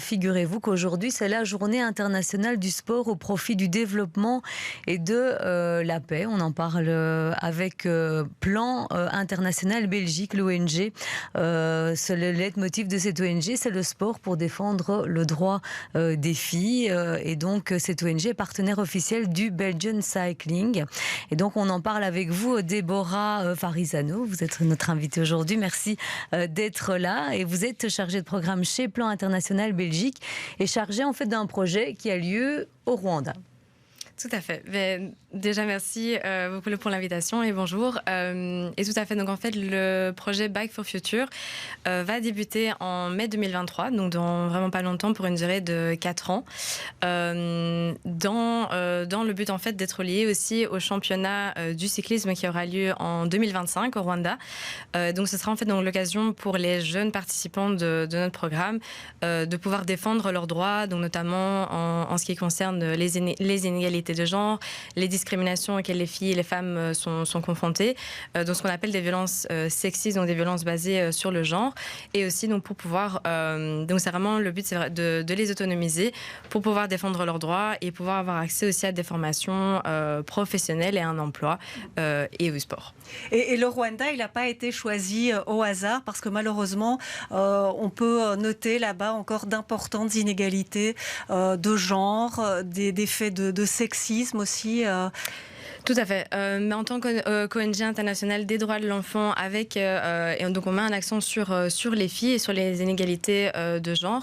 Figurez-vous qu'aujourd'hui, c'est la journée internationale du sport au profit du développement et de la paix. On en parle avec Plan International Belgique, l'ONG. C'est le leitmotiv de cette ONG, c'est le sport pour défendre le droit des filles. Et donc, cette ONG est partenaire officiel du Belgian Cycling. Et donc, on en parle avec vous, Déborah Farizano. Vous êtes notre invitée aujourd'hui. Merci d'être là. Et vous êtes chargée de programme chez Plan International Belgique et chargée en fait d'un projet qui a lieu au Rwanda. Tout à fait. Mais déjà, merci beaucoup pour l'invitation et bonjour. Et tout à fait. Donc, en fait, le projet Bike for Future va débuter en mai 2023, donc dans vraiment pas longtemps, pour une durée de 4 ans, dans le but, en fait, d'être lié aussi au championnat du cyclisme qui aura lieu en 2025 au Rwanda. Donc, ce sera en fait donc l'occasion pour les jeunes participants de notre programme de pouvoir défendre leurs droits, donc notamment en ce qui concerne les inégalités de genre, les discriminations auxquelles les filles et les femmes sont confrontées, donc ce qu'on appelle des violences sexistes, donc des violences basées sur le genre, et aussi donc pour pouvoir, donc c'est vraiment le but, c'est de les autonomiser pour pouvoir défendre leurs droits et pouvoir avoir accès aussi à des formations professionnelles et à un emploi et au sport. Et le Rwanda, il n'a pas été choisi au hasard parce que malheureusement, on peut noter là-bas encore d'importantes inégalités de genre, des faits de sexisme aussi. Tout à fait. Mais en tant qu'ONG internationale des droits de l'enfant, et donc on met un accent sur les filles et sur les inégalités de genre.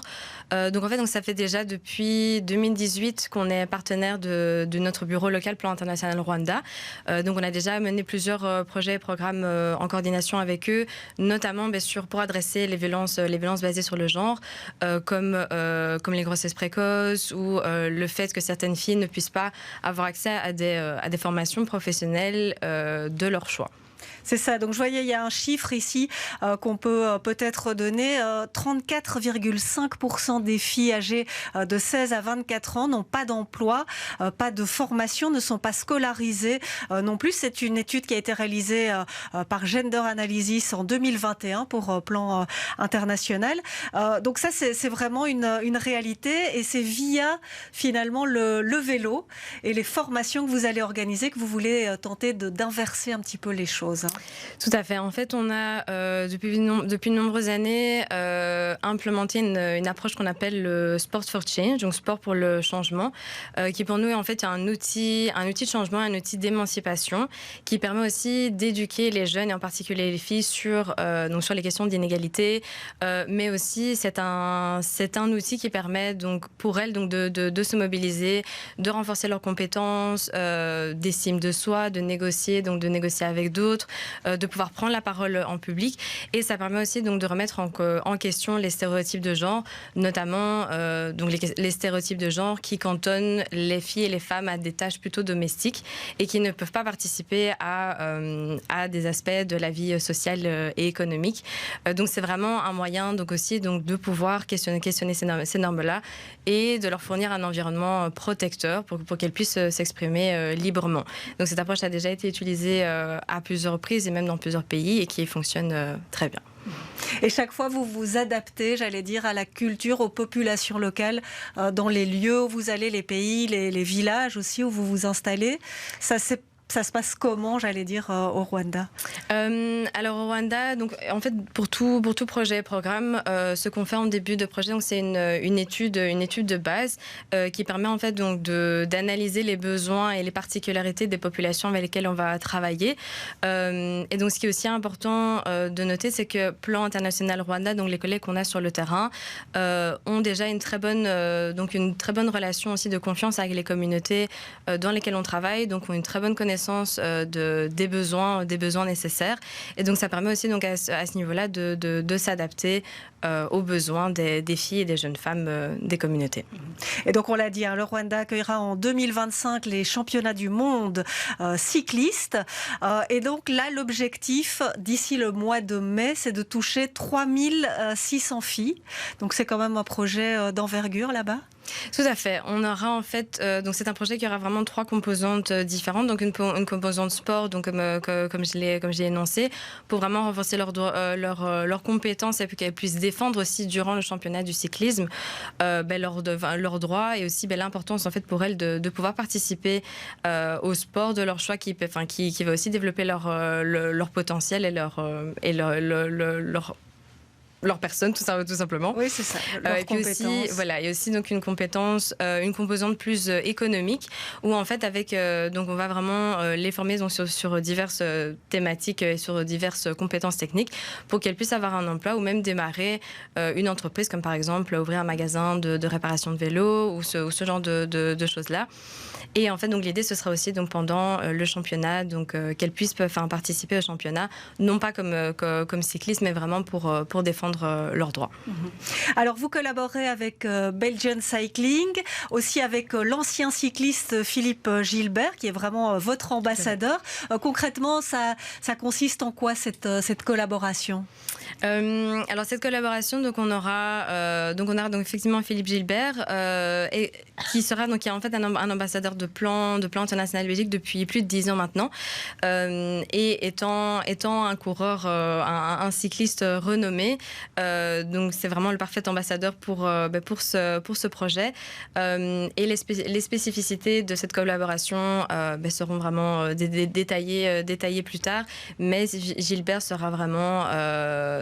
Donc en fait, ça fait déjà depuis 2018 qu'on est partenaire de notre bureau local Plan International Rwanda. Donc on a déjà mené plusieurs projets et programmes en coordination avec eux, notamment bien sûr pour adresser les violences basées sur le genre, comme les grossesses précoces ou le fait que certaines filles ne puissent pas avoir accès à des formations professionnelles de leur choix. C'est ça, donc je voyais, il y a un chiffre ici qu'on peut peut-être donner. 34,5% des filles âgées de 16 à 24 ans n'ont pas d'emploi, pas de formation, ne sont pas scolarisées non plus. C'est une étude qui a été réalisée par Gender Analysis en 2021 pour Plan International. Donc ça, c'est vraiment une réalité et c'est via finalement le vélo et les formations que vous allez organiser que vous voulez tenter d'inverser un petit peu les choses. Tout à fait. En fait, on a depuis de nombreuses années implémenté une approche qu'on appelle le Sport for Change, donc sport pour le changement, qui pour nous est en fait un outil de changement, un outil d'émancipation, qui permet aussi d'éduquer les jeunes et en particulier les filles sur les questions d'inégalité, mais aussi c'est un outil qui permet donc pour elles donc de se mobiliser, de renforcer leurs compétences, d'estime de soi, de négocier avec d'autres. De pouvoir prendre la parole en public, et ça permet aussi donc de remettre en question les stéréotypes de genre, notamment donc les stéréotypes de genre qui cantonnent les filles et les femmes à des tâches plutôt domestiques et qui ne peuvent pas participer à des aspects de la vie sociale et économique. Donc c'est vraiment un moyen donc aussi donc de pouvoir questionner ces normes-là et de leur fournir un environnement protecteur pour qu'elles puissent s'exprimer librement. Donc cette approche a déjà été utilisée à plusieurs reprises et même dans plusieurs pays et qui fonctionne très bien. Et chaque fois, vous vous adaptez, j'allais dire, à la culture, aux populations locales, dans les lieux où vous allez, les pays, les villages aussi où vous vous installez. Ça se passe comment, j'allais dire, au Rwanda ? Alors au Rwanda, donc en fait pour tout projet et programme, ce qu'on fait en début de projet, donc c'est une étude de base qui permet en fait donc d'analyser les besoins et les particularités des populations avec lesquelles on va travailler. Et donc ce qui est aussi important de noter, c'est que Plan International Rwanda, donc les collègues qu'on a sur le terrain, ont déjà une très bonne relation aussi de confiance avec les communautés dans lesquelles on travaille, donc ont une très bonne connaissance des besoins nécessaires, et donc ça permet aussi donc à ce niveau-là de s'adapter aux besoins des filles et des jeunes femmes des communautés. Et donc on l'a dit, le Rwanda accueillera en 2025 les championnats du monde cyclistes, et donc là l'objectif d'ici le mois de mai, c'est de toucher 3600 filles, donc c'est quand même un projet d'envergure là-bas. Tout à fait. On aura en fait, donc c'est un projet qui aura vraiment 3 composantes différentes. Donc une composante sport, donc comme je l'ai énoncé, pour vraiment renforcer leurs compétences et puis qu'elles puissent défendre aussi durant le championnat du cyclisme leurs droits et aussi l'importance en fait pour elles de pouvoir participer au sport de leur choix qui va aussi développer leur potentiel et leur personne, tout simplement. Oui, c'est ça. Et puis aussi, voilà, il y a aussi donc une composante plus économique, où en fait donc on va vraiment les former donc sur diverses thématiques et sur diverses compétences techniques pour qu'elles puissent avoir un emploi ou même démarrer une entreprise, comme par exemple ouvrir un magasin de réparation de vélos ou ce genre de choses-là. Et en fait, donc l'idée, ce sera aussi donc pendant le championnat, donc qu'elles puissent participer au championnat, non pas comme cyclistes, mais vraiment pour défendre leurs droits. Alors, vous collaborez avec Belgian Cycling, aussi avec l'ancien cycliste Philippe Gilbert, qui est vraiment votre ambassadeur. Concrètement, ça consiste en quoi cette collaboration ? Alors cette collaboration, donc on aura donc effectivement Philippe Gilbert qui est en fait un ambassadeur de plan international Belgique depuis plus de 10 ans maintenant, et étant un coureur, un cycliste renommé, donc c'est vraiment le parfait ambassadeur pour ce projet, et les spécificités de cette collaboration seront vraiment détaillées plus tard, mais Gilbert sera vraiment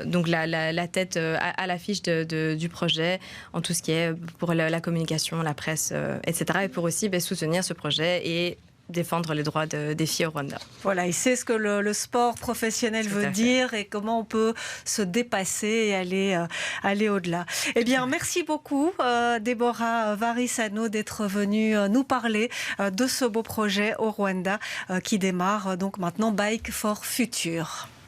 donc la tête à l'affiche du projet en tout ce qui est pour la communication, la presse, etc. Et pour aussi soutenir ce projet et défendre les droits des filles au Rwanda. Voilà, et c'est ce que le sport professionnel veut dire et comment on peut se dépasser et aller au-delà. Eh bien, merci beaucoup Déborah Varisano d'être venue nous parler de ce beau projet au Rwanda qui démarre donc maintenant Bike for Future.